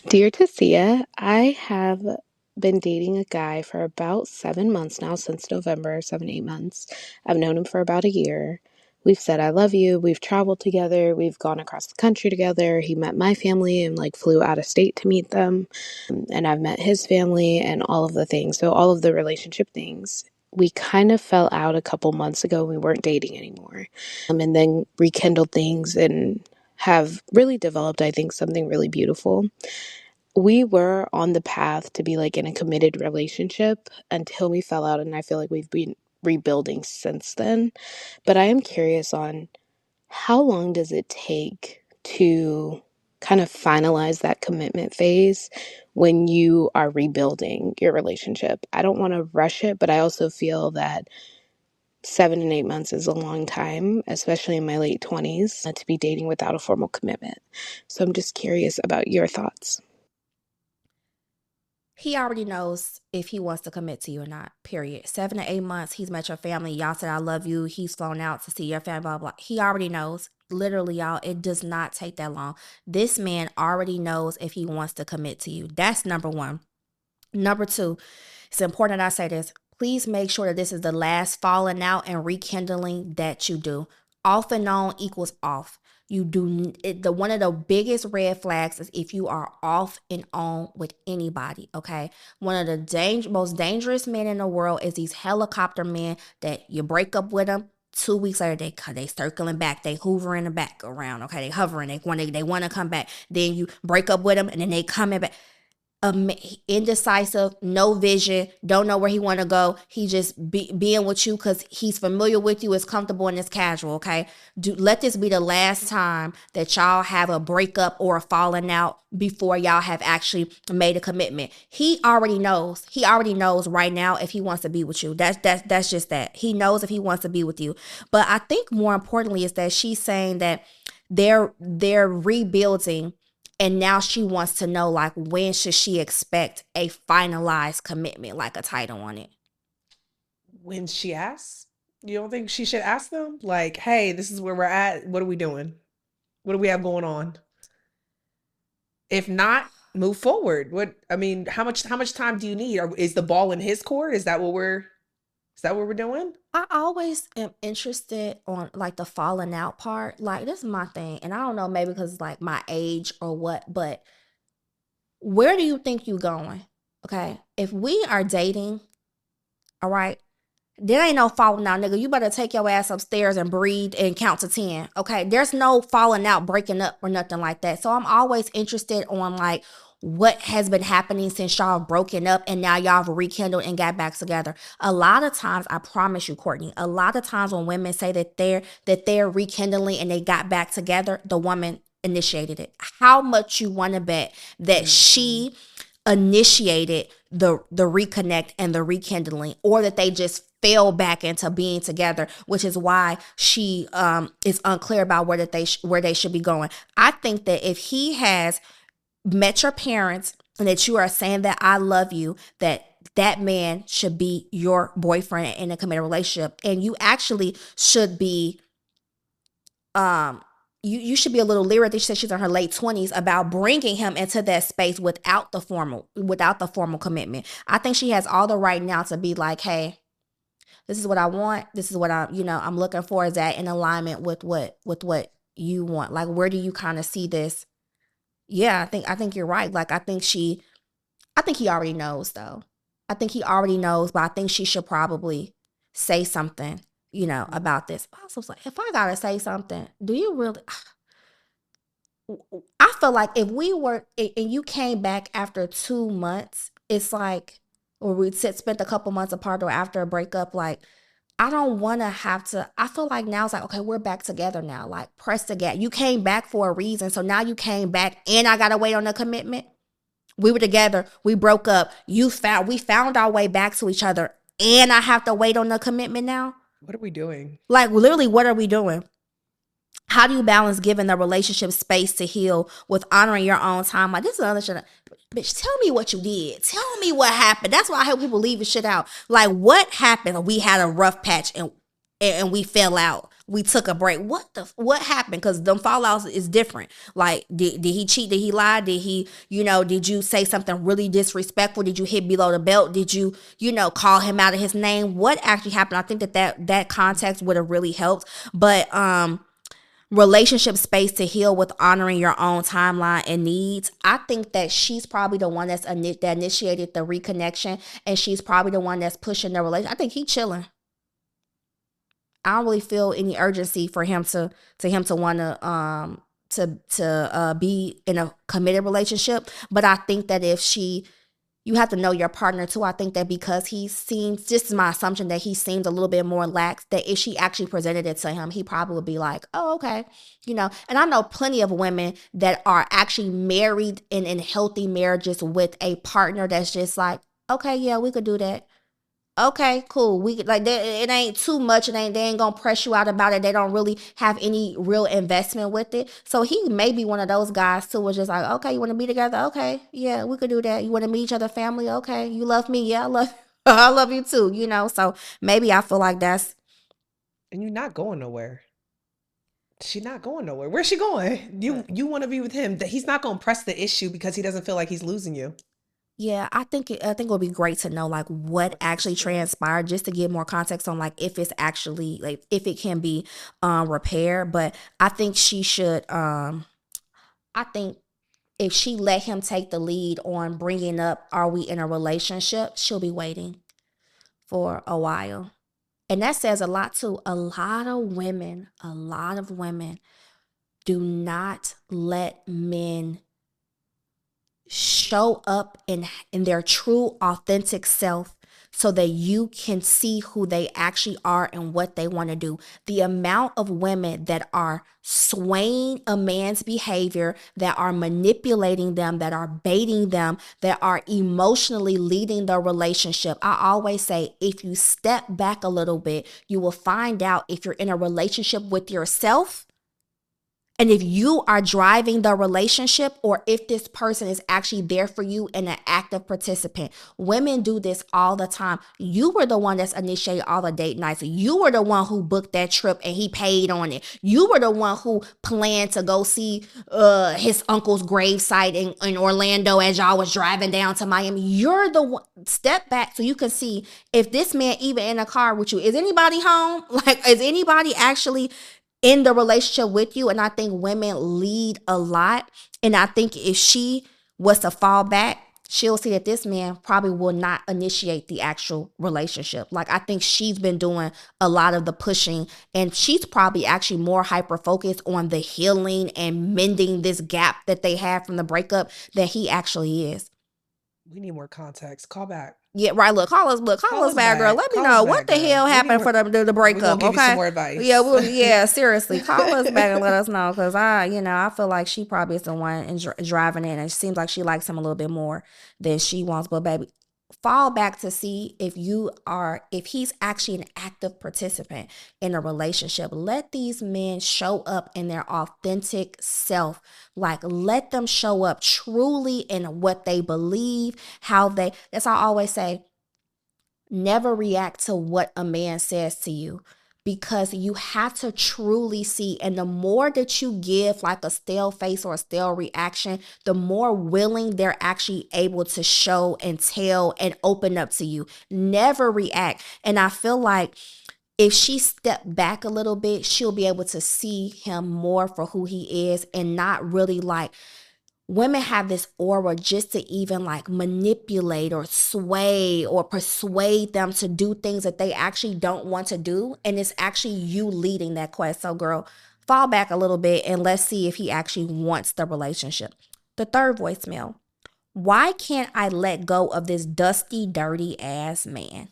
Dear Tasia, I have been dating a guy for about 7 months now, since November, 7, 8 months. I've known him for about a year. We've said I love you. We've traveled together. We've gone across the country together. He met my family and flew out of state to meet them. And I've met his family and all of the things. So all of the relationship things. We kind of fell out a couple months ago. We weren't dating anymore. And then rekindled things and have really developed, I think, something really beautiful. We were on the path to be in a committed relationship until we fell out, and I feel like we've been rebuilding since then. But I am curious on how long does it take to kind of finalize that commitment phase when you are rebuilding your relationship? I don't want to rush it, but I also feel that 7 and 8 months is a long time, especially in my late 20s, to be dating without a formal commitment. So I'm just curious about your thoughts. He already knows if he wants to commit to you or not, period. 7 to 8 months, he's met your family. Y'all said, I love you. He's flown out to see your family, blah, blah. He already knows. Literally, y'all, it does not take that long. This man already knows if he wants to commit to you. That's number one. Number two, it's important that I say this. Please make sure that this is the last falling out and rekindling that you do. Off and on equals off. You do it, the one of the biggest red flags is if you are off and on with anybody. Okay, one of the most dangerous men in the world is these helicopter men that you break up with them. 2 weeks later, they circling back, they hoovering the back around. Okay, they hovering, they want to come back. Then you break up with them, and then they coming back, indecisive, no vision, don't know where he want to go. He just being with you because he's familiar with you, is comfortable, and is casual. Okay, let this be the last time that y'all have a breakup or a falling out before y'all have actually made a commitment. He already knows. He already knows right now if he wants to be with you. That's just that. He knows if he wants to be with you. But I think more importantly is that she's saying that they're rebuilding, and now she wants to know, like, when should she expect a finalized commitment, like a title on it. When she asks, you don't think she should ask them? Like, hey, this is where we're at. What are we doing? What do we have going on? If not, move forward. How much time do you need? Or is the ball in his court? Is that what we're doing? I always am interested on, like, the falling out part. Like, this is my thing, and I don't know, maybe because like my age or what, but where do you think you going? Okay, if we are dating, all right, there ain't no falling out, nigga. You better take your ass upstairs and breathe and count to 10. Okay. There's no falling out, breaking up, or nothing like that. So I'm always interested on, like, what has been happening since y'all have broken up and now y'all have rekindled and got back together. A lot of times, I promise you, Courtney, a lot of times when women say that they're rekindling and they got back together, the woman initiated it. How much you want to bet that Mhm. she initiated the reconnect and the rekindling, or that they just fell back into being together, which is why she is unclear about where they should be going. I think that if he has met your parents and that you are saying that I love you, that man should be your boyfriend in a committed relationship, and you actually should be um you should be a little leery. She said she's in her late 20s about bringing him into that space without the formal commitment. I think she has all the right now to be like, hey, this is what I want. This is what I'm looking for. Is that in alignment with what you want? Like, where do you kind of see this? Yeah, I think you're right. Like, I think he already knows, though. I think he already knows, but I think she should probably say something, about this. I was like, if I gotta say something, do you really? I feel like if we were and you came back after 2 months, it's like, or we spent a couple months apart or after a breakup, like, I don't want to have to. I feel like now it's like, okay, we're back together now. Like, press the gas. You came back for a reason. So now you came back and I got to wait on the commitment. We were together. We broke up. We found our way back to each other, and I have to wait on the commitment now. What are we doing? Like, literally, what are we doing? How do you balance giving the relationship space to heal with honoring your own time? Like, this is another shit. Bitch, tell me what you did. Tell me what happened. That's why I help people leave the shit out. Like, what happened? We had a rough patch and we fell out. we took a break. What happened? Because them fallouts is different. Like, did he cheat? Did he lie? Did he, did you say something really disrespectful? Did you hit below the belt? Did you, call him out of his name? What actually happened? I think that context would have really helped. But relationship space to heal with honoring your own timeline and needs. I think that she's probably the one that initiated the reconnection, and she's probably the one that's pushing the relationship. I think he's chilling. I don't really feel any urgency for him to want to be in a committed relationship. But I think that you have to know your partner too. I think that because he seems, this is my assumption, that he seems a little bit more lax, that if she actually presented it to him, he probably would be like, oh, okay. And I know plenty of women that are actually married and in healthy marriages with a partner that's just like, okay, yeah, we could do that. Okay, cool. We like it ain't too much. They ain't gonna press you out about it. They don't really have any real investment with it. So he may be one of those guys too, was just like, okay, you want to be together? Okay, yeah, we could do that. You want to meet each other family? Okay, you love me? Yeah, I love I love you too. So maybe I feel like that's. And you're not going nowhere. She's not going nowhere. Where's she going? You want to be with him. That he's not going to press the issue because he doesn't feel like he's losing you. Yeah, I think it would be great to know like what actually transpired, just to get more context on like if it's actually like if it can be repaired. But I think she should. I think if she let him take the lead on bringing up, are we in a relationship? She'll be waiting for a while, and that says a lot to a lot of women. A lot of women do not let men show up in their true authentic self so that you can see who they actually are and what they want to do. The amount of women that are swaying a man's behavior, that are manipulating them, that are baiting them, that are emotionally leading the relationship. I always say, if you step back a little bit, you will find out if you're in a relationship with yourself, and if you are driving the relationship, or if this person is actually there for you and an active participant. Women do this all the time. You were the one that's initiated all the date nights. You were the one who booked that trip and he paid on it. You were the one who planned to go see his uncle's gravesite in Orlando as y'all was driving down to Miami. You're the one. Step back so you can see if this man even in a car with you. Is anybody home? Like, is anybody actually in the relationship with you? And I think women lead a lot. And I think if she was to fall back, she'll see that this man probably will not initiate the actual relationship. Like, I think she's been doing a lot of the pushing, and she's probably actually more hyper focused on the healing and mending this gap that they had from the breakup than he actually is. We need more context. Call back. Yeah, right. Call us back, girl. Let me know what the hell happened for the breakup. We're gonna give you some Okay. more advice. Yeah, seriously, call us back and let us know, because I feel like she probably is the one driving it, and it seems like she likes him a little bit more than she wants. But baby, fall back to see if he's actually an active participant in a relationship. Let these men show up in their authentic self. Like, let them show up truly in what they believe, that's how I always say, never react to what a man says to you, because you have to truly see. And the more that you give like a stale face or a stale reaction, the more willing they're actually able to show and tell and open up to you. Never react. And I feel like if she stepped back a little bit, she'll be able to see him more for who he is, and not really like, women have this aura just to even like manipulate or sway or persuade them to do things that they actually don't want to do. And it's actually you leading that quest. So girl, fall back a little bit and let's see if he actually wants the relationship. The third voicemail: why can't I let go of this dusty, dirty ass man?